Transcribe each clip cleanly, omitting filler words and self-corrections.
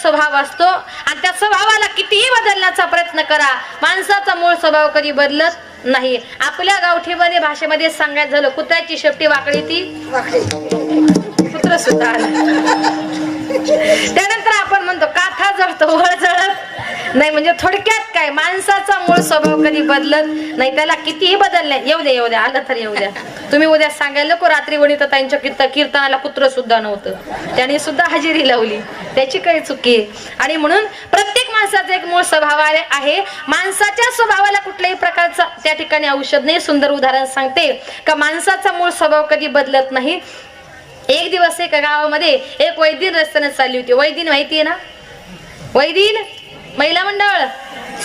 स्वभाव असतो आणि त्या स्वभावाला कितीही बदलण्याचा प्रयत्न करा, माणसाचा मूळ स्वभाव कधी बदलत नाही. आपल्या गावठीमध्ये भाषेमध्ये सांगायचं झालं, कुत्र्याची शेपटी वाकडी ती कुत्र सुद्धा. त्यानंतर आपण म्हणतो काथा जळतो वळ जळत नाही. म्हणजे थोडक्यात काय, माणसाचा मूळ स्वभाव कधी बदलत नाही, त्याला कितीही बदलले. येऊ द्या आलं तर येऊ द्या. तुम्ही उद्या सांगायला नको रात्री वनिताताईंच्या कीर्तनाला कुत्र सुद्धा नव्हतं, त्याने सुद्धा हजेरी लावली, त्याची काही चुकी आहे. आणि म्हणून प्रत्येक माणसाचा एक मूळ स्वभाव आहे. माणसाच्या स्वभावाला कुठल्याही प्रकारचा त्या ठिकाणी औषध नाही. सुंदर उदाहरण सांगते का माणसाचा मूळ स्वभाव कधी बदलत नाही. एक दिवस एका गावामध्ये एक वैदिन रस्त्याने चालली होती. वैदिन माहितीये ना, वैदिन महिला मंडळ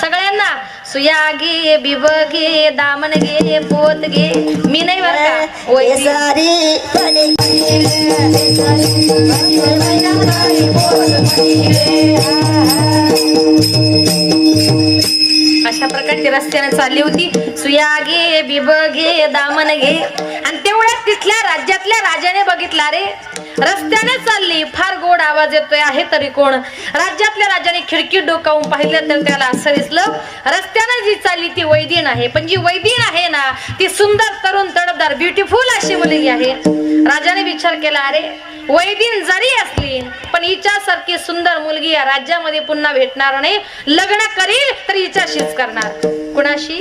सगळ्यांना सुया घे, बिब घे, दामन घे, पोत घे. मी नाही बरं का, अशा प्रकारची रस्त्याने चालली होती. सुया घे, बिब घे, दामन घे. आणि तेवढ्यात तिथल्या राज्यातल्या राजाने बघितला, रे रस्त्याने चालली, फार गोड आवाज येतोय, आहे तरी कोण. राज्यातल्या राजाने खिडकी डोकावून पाहिलं तर त्याला असं दिसलं, रस्त्याने जी चालली ती वैदिन आहे, पण जी वैदिन आहे ना ती सुंदर, तरुण, तडफदार, ब्युटिफुल अशी मुलगी आहे. राजाने विचार केला, अरे वैदिन जरी असली पण हिच्यासारखी सुंदर मुलगी या राज्यामध्ये पुन्हा भेटणार नाही. लग्न करील तर हिच्याशीच करणार. कुणाशी?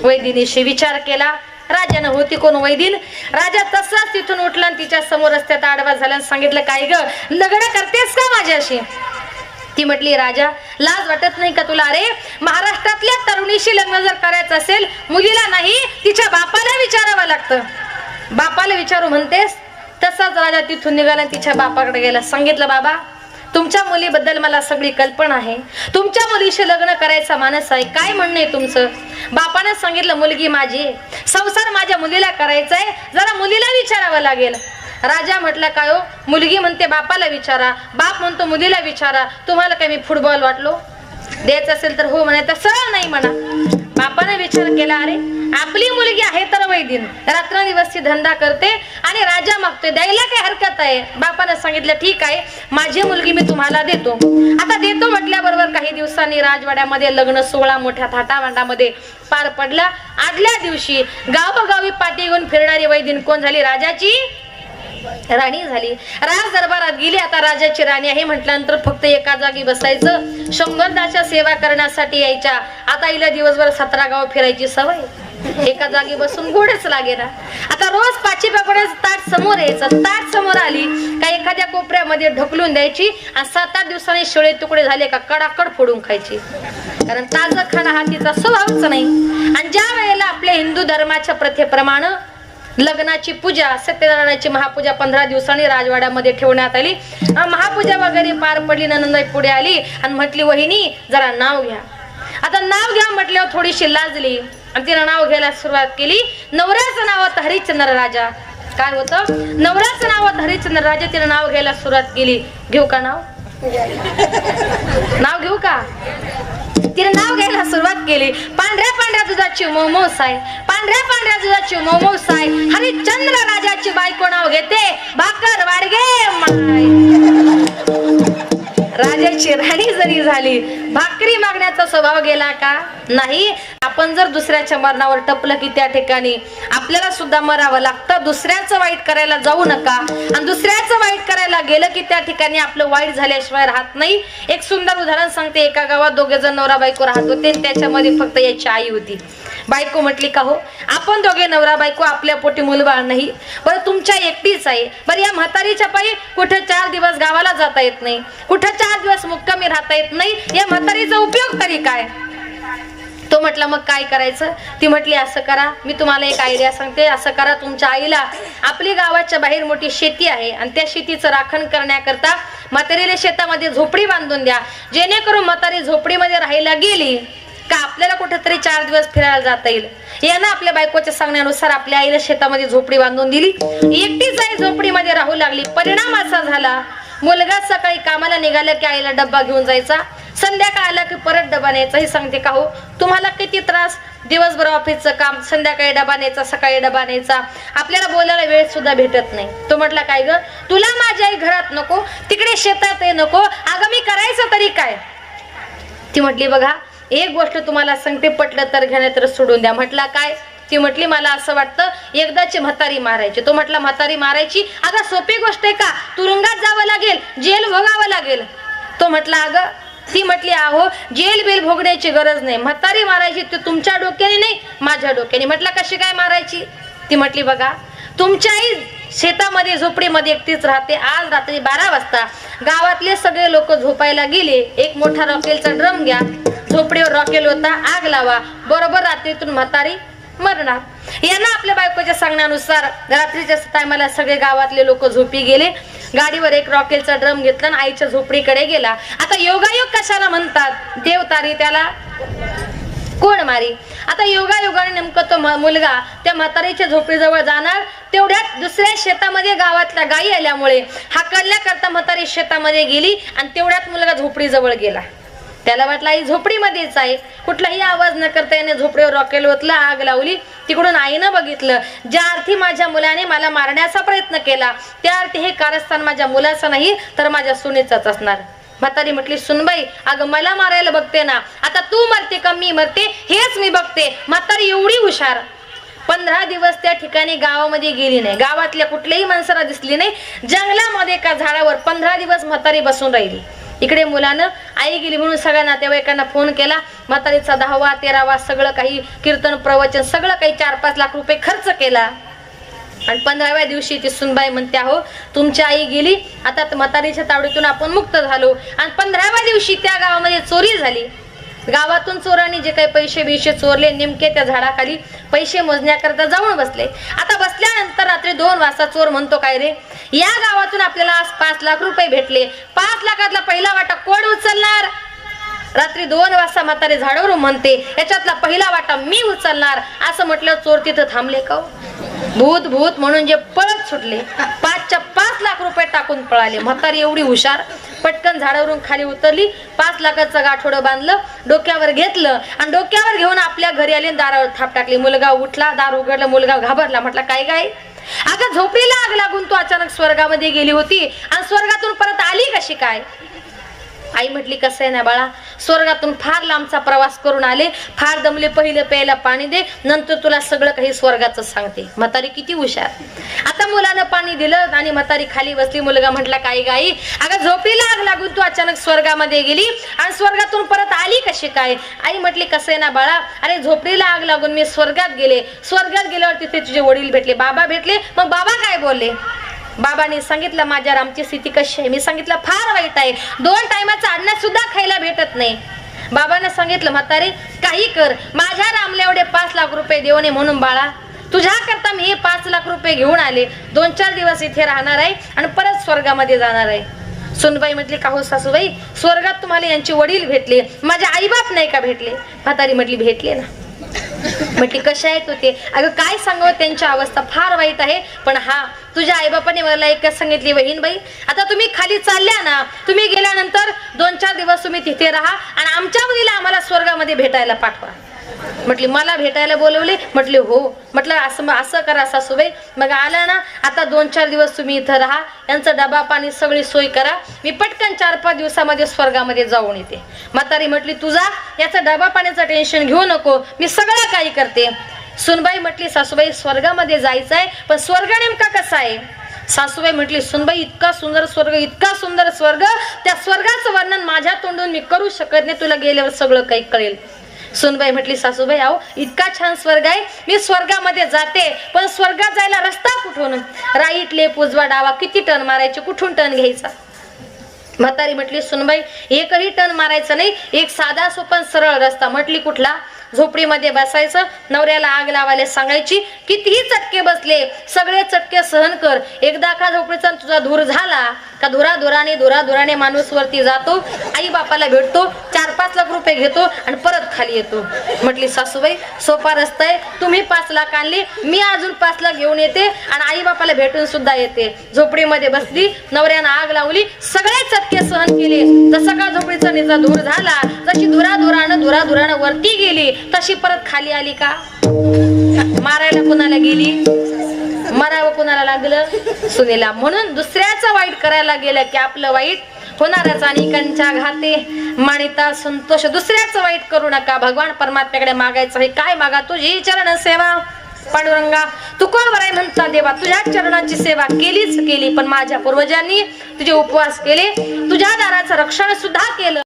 वैदिनीशी. विचार केला राजानं. होती कोण? वैदिन. राजा तसाच तिथून उठला आणि तिच्या समोर रस्त्यात आडवा झाला आणि सांगितलं, काय ग, लग्न करतेस का माझ्याशी? ती म्हटली, राजा लाज वाटत नाही का तुला? अरे महाराष्ट्रातल्या तरुणीशी लग्न जर करायचं असेल, मुलीला नाही तिच्या बापाला विचारावं लागतं. बापाला विचारू म्हणतेस? तसाच राजा तिथून निघाला, तिच्या बापाकडे गेला. सांगितलं, बाबा तुमच्या मुलीबद्दल मला सगळी कल्पना आहे, तुमच्या मुलीशी लग्न करायचा मानस आहे, काय म्हणणं आहे तुमचं? बापाने सांगितलं, मुलगी माझी, संसार माझ्या मुलीला करायचा आहे, जरा मुलीला विचारावं लागेल. राजा म्हटलं, काय हो? मुलगी म्हणते बापाला विचारा, बाप म्हणतो मुलीला विचारा. तुम्हाला काय मी फुटबॉल वाटलो? द्यायचं असेल तर हो म्हणायचं, सरळ नाही म्हणा. बापाने विचार केला, अरे आपली मुलगी आहे तर वैदिन, रात्रंदिवस ती धंदा करते आणि राजा मागतोय, द्यायला काय हरकत आहे? बापाने सांगितलं, ठीक आहे, माझी मुलगी मी तुम्हाला देतो. आता देतो म्हटल्याबरोबर काही दिवसांनी राजवाड्यामध्ये लग्न सोहळा मोठ्या थाटामाटामध्ये पार पडला. आदल्या दिवशी गावोगावी पाठी घेऊन फिरणारी वैदिन कोण झाली? राजाची राणी झाली. राज दरबारात गेली. आता राजाची राणी आहे म्हटल्यानंतर फक्त एका जागी बसायचं, शंभरदाच्या सेवा करण्यासाठी यायच्या. आता हिला दिवसभर 17 गाव फिरायची सवय, एका जागी बसून गोडच लागे ना. आता रोज पाची पापडाचं ताट समोर यायचं. ताट समोर आली का एखाद्या कोपऱ्यामध्ये ढकलून द्यायची आणि 7-8 दिवसांनी शिळे तुकडे झाले का कडाकड फोडून खायची. कारण ताजं खाणं हा तिचा स्वभावच नाही. आणि ज्या वेळेला आपल्या हिंदू धर्माच्या प्रथेप्रमाणे लग्नाची पूजा, सत्यनारायणाची महापूजा 15 दिवसांनी राजवाड्यामध्ये ठेवण्यात आली. महापूजा वगैरे पार पडली. नंदाई पुढे आली आणि म्हटली, वहिनी जरा नाव घ्या. आता नाव घ्या म्हटल्यावर थोडीशी लाजली आणि तिने नाव घ्यायला सुरुवात केली. नवऱ्याचं नाव होतं हरिश्चंद्र राजा. काय होतं? नवऱ्याचं नाव होतं हरिश्चंद्र राजा. तिने नाव घ्यायला सुरुवात केली. घेऊ का नाव? नाव घेऊ का? तिने नाव घ्यायला सुरुवात केली. पांढऱ्या दुधाची मोमोस आहे, पांढऱ्या दुधाची मोमोस आहे. हरिश्चंद्र राजाची बायको नाव घेते भाकर वाडगे माय. राजाची राणी जरी झाली, भाकरी मागण्याचा स्वभाव गेला का? नाही. आपण जर दुसऱ्याच्या मरणावर टपलं की त्या ठिकाणी आपल्याला सुद्धा मरावं लागतं. दुसऱ्याचं वाईट करायला जाऊ नका. आणि दुसऱ्याचं वाईट करायला गेलं की त्या ठिकाणी आपलं वाईट झाल्याशिवाय राहत नाही. एक सुंदर उदाहरण सांगते. एका गावात 2 जण नवरा बायको राहत होते. त्याच्यामध्ये फक्त याची आई होती. बायको म्हटली, का हो आपण दोघे नवरा बायको, आपल्या पोटी मुलबाळ नाही, बरं तुमच्या एकटीच आहे, बरं या म्हातारीच्या पायी कुठे 4 दिवस गावाला जाता येत नाही, कुठे 4 दिवस मुक्कामी राहता येत नाही, या म्हातारीचा उपयोग तरी काय? तो म्हटला, मग काय करायचं? ती म्हटली, असं करा, मी तुम्हाला एक आयडिया सांगते. असं करा, तुमच्या आईला आपली गावाच्या बाहेर मोठी शेती आहे आणि त्या शेतीचं राखण करण्याकरता म्हातारीला शेतामध्ये झोपडी बांधून द्या, जेणेकरून म्हातारी झोपडीमध्ये राहायला गेली का आपल्याला कुठेतरी 4 दिवस फिरायला जाता येईल. यानं आपल्या बायकोच्या सांगण्यानुसार आपल्या आईला शेतामध्ये झोपडी बांधून दिली. एकटीच आई झोपडीमध्ये राहू लागली. परिणाम असा झाला, मुलगा सकाळी कामाला निघाला की आईला डब्बा घेऊन जायचा, संध्याकाळ आला की परत डबा न्यायचा. ही सांगते, का हो तुम्हाला किती त्रास? दिवसभर ऑफिसचं काम, संध्याकाळी डबा न्यायचा, सकाळी डबा न्यायचा, आपल्याला बोलायला वेळ सुद्धा भेटत नाही. तो म्हटला काय ग, तुला माझी आई घरात नको, तिकडे शेतात नको, अगं मी करायचं तरी काय. ती म्हटली बघा एक गोष्ट तुम्हाला सांगते, पटलं तर घ्या तर सोडून द्या. म्हटलं काय. ती म्हटली मला असं वाटतं एकदाची म्हातारी मारायची. तो म्हटला म्हातारी मारायची अगं सोपी गोष्ट आहे का, तुरुंगात जावं लागेल, जेल भोगावं लागेल. तो म्हटला अगं. ती म्हटली अहो जेल बेल भोगण्याची गरज नाही, म्हातारी मारायची ते तुमच्या डोक्याने नाही माझ्या डोक्याने. म्हटलं कशी काय मारायची. ती म्हटली बघा तुमची आई शेतामध्ये झोपडीमध्ये एकटीच राहते. आज रात्री 12 वाजता गावातले सगळे लोक झोपायला गेले, एक मोठा रॉकेलचा ड्रम घ्या, झोपडीवर रॉकेल होता, आग लावा, बरोबर रात्रीतून म्हातारी मरणार. यांना आपल्या बायकोच्या सांगण्यानुसार रात्रीच्या टायमाला सगळे गावातले लोक झोपी गेले. गाडीवर एक रॉकेलचा ड्रम घेतला आणि आईच्या झोपडीकडे गेला. आता योगायोग कशाला म्हणतात, देव तारी त्याला कोण मारी. आता योगायोगाने नेमकं तो मुलगा त्या म्हातारीच्या झोपडीजवळ जाणार, तेवढ्यात दुसऱ्या शेतामध्ये गावातल्या गायी आल्यामुळे हाकलण्याकरता म्हातारी शेतामध्ये गेली आणि तेवढ्यात मुलगा झोपडीजवळ गेला. त्याला वाटलं आई झोपडीमध्येच आहे, कुठलाही आवाज न करता याने झोपडीवर रॉकेल ओतलं, आग लावली. तिकडून आईनं बघितलं, ज्या अर्थी माझ्या मुलाने मला मारण्याचा प्रयत्न केला त्या अर्थी हे कारस्थान माझ्या मुलाचं नाही तर माझ्या सुनेचाच असणार. म्हातारी म्हटली सुनबाई अगं मला मारायला बघते ना, आता तू मरते का मी मरते हेच मी बघते. म्हातारी एवढी हुशार. 15 दिवस त्या ठिकाणी गावामध्ये गेली नाही, गावातल्या कुठल्याही माणसाला दिसली नाही. जंगलामध्ये एका झाडावर 15 दिवस म्हातारी बसून राहिली. इकडे मुलानं आई गेली म्हणून सगळ्या नातेवाईकांना फोन केला. म्हातारीचा 10वा 13वा सगळं काही कीर्तन प्रवचन सगळं काही 4-5 लाख रुपये खर्च केला. आणि 15व्या दिवशी ती सुनबाई म्हणते अहो तुमची आई गेली, आता म्हातारीच्या तावडीतून आपण मुक्त झालो. आणि 15व्या दिवशी त्या गावामध्ये चोरी झाली. गावातून चोरांनी जे काही पैसे चोरले नेमके त्या झाडाखाली पैसे मोजण्याकरता जाऊन बसले. आता बसल्यानंतर रात्री 2 वाजता चोर म्हणतो काय रे, या गावातून आपल्याला आज 5 लाख रुपये भेटले, 5 लाखातला पहिला वाटा कोण उचलणार. रात्री 2 वाजता म्हातारी झाडावरून म्हणते याच्यातला पहिला वाटा मी उचलणार. असं म्हटलं चोर तिथं थांबले का, भूत भूत म्हणून जे पळत सुटले. 5च्या 5 लाख रुपये टाकून पळाले. म्हातारी एवढी हुशार, पटकन झाडावरून खाली उतरली, 5 लाखाचं गाठोडं बांधलं, डोक्यावर घेतलं आणि डोक्यावर घेऊन आपल्या घरी आली, दारावर थाप टाकली. मुलगा उठला, दार उघडलं, मुलगा घाबरला. म्हटला काय काय अगं झोपडीला आग लागून तू अचानक स्वर्गामध्ये गेली होती आणि स्वर्गातून परत आली कशी काय. आई म्हटली कसं आहे ना बाळा, स्वर्गातून फार लांबचा प्रवास करून आले, फार दमले, पहिलं प्यायला पाणी दे, नंतर तुला सगळं काही स्वर्गाचं सांगते. म्हातारी किती हुशार. आता मुलानं पाणी दिलं आणि म्हातारी खाली बसली. मुलगा म्हटला काय गाई अगं झोपडीला आग लागून तू अचानक स्वर्गामध्ये गेली आणि स्वर्गातून परत आली कशी काय. आई म्हटली कसं आहे ना बाळा, अरे झोपडीला आग लागून मी स्वर्गात गेले, स्वर्गात गेल्यावर तिथे तुझे वडील भेटले, बाबा भेटले. मग बाबा काय बोलले, बाबांनी सांगितलं माझ्या रामची स्थिती कशी आहे. मी सांगितलं फार वाईट आहे, 2 टायमाचं अन्न सुद्धा खायला भेटत नाही. बाबांना सांगितलं म्हातारे काही कर, माझ्या रामला एवढे 5 लाख रुपये देऊ नये म्हणून बाळा तुझ्या करता मी हे 5 लाख रुपये घेऊन आले, 2-4 दिवस इथे राहणार आहे आणि परत स्वर्गामध्ये जाणार आहे. सुनबाई म्हटली का हो सासूबाई, स्वर्गात तुम्हाला यांचे वडील भेटले, माझे आई बाप नाही का भेटले. म्हातारी म्हटली भेटले ना. म्हटली कशा आहेत होते. अगं काय सांगावं, त्यांची अवस्था फार वाईट आहे, पण हा तुझ्या आईबापाने मला एकच सांगितली बहीणबाई आता तुम्ही खाली चालल्या ना, तुम्ही गेल्यानंतर 2-4 दिवस तुम्ही तिथे राहा आणि आमच्या मुलीला आम्हाला स्वर्गामध्ये भेटायला पाठवा. म्हटली मला भेटायला बोलवले. म्हटले हो. म्हटलं असं करा सासूबाई, मग आला ना आता 2-4 दिवस तुम्ही इथं राहा, यांचा डबा पाणी सगळी सोय करा, मी पटकन 4-5 दिवसामध्ये स्वर्गामध्ये जाऊन येते. म्हातारी म्हटली तुझा याचा डबा पाण्याचं टेन्शन घेऊ नको, मी सगळं काही करते. सुनबाई म्हटली सासूबाई स्वर्गामध्ये जायचंय, पण स्वर्ग नेमका कसा आहे. सासूबाई म्हटली सुनबाई इतका सुंदर स्वर्ग, इतका सुंदर स्वर्ग, त्या स्वर्गाचं वर्णन माझ्या तोंडून मी करू शकत नाही, तुला गेल्यावर सगळं काही कळेल. सुनबाई म्हटली सासूबाई आहो इतका छान स्वर्ग आहे, मी स्वर्गामध्ये जाते, पण स्वर्गात जायला रस्ता कुठून, राईट लेफ्ट उजवा डावा, किती टर्न मारायचे, कुठून टर्न घ्यायचा. म्हातारी म्हटली सुनबाई एकही टर्न मारायचं नाही, एक साधा सोपन सरळ रस्ता. म्हटली कुठला. झोपडीमध्ये बसायचं, नवऱ्याला आग लावायला सांगायची, कितीही चटके बसले सगळे चटके सहन कर, एकदा का झोपडीचा तुझा धूर झाला का धुराधुराने माणूस वरती जातो, आई बापाला भेटतो, 4 4-5 लाख रुपये घेतो आणि परत खाली येतो. म्हटली सासूबाई सोपा रस्ता आहे, तुम्ही 5 लाख आणली, मी अजून 5 लाख घेऊन येते आणि आई बापाला भेटून सुद्धा येते. झोपडीमध्ये बसली, नवऱ्यानं आग लावली, सगळे चटके सहन केले. जसं का झोपडीचा निजा दूर झाला, जशी धुराधुरानं वरती गेली तशी परत खाली आली का? मारायला कुणाला गेली? मरावं कुणाला लागलं? सुनेला. म्हणून दुसऱ्याचं वाईट करायला गेलं की आपलं वाईट होणारच. अनेकांच्या घाते मानिता संतोष. दुसऱ्याचं वाईट करू नका. भगवान परमात्म्याकडे मागायचं आहे. काय मागा? तुझी चरण सेवा. पांडुरंगा तू कोण बराय म्हणता देवा, तुझ्या चरणाची सेवा केलीच केली, पण माझ्या पूर्वजांनी तुझे उपवास केले, तुझ्या दाराचं रक्षण सुद्धा केलं.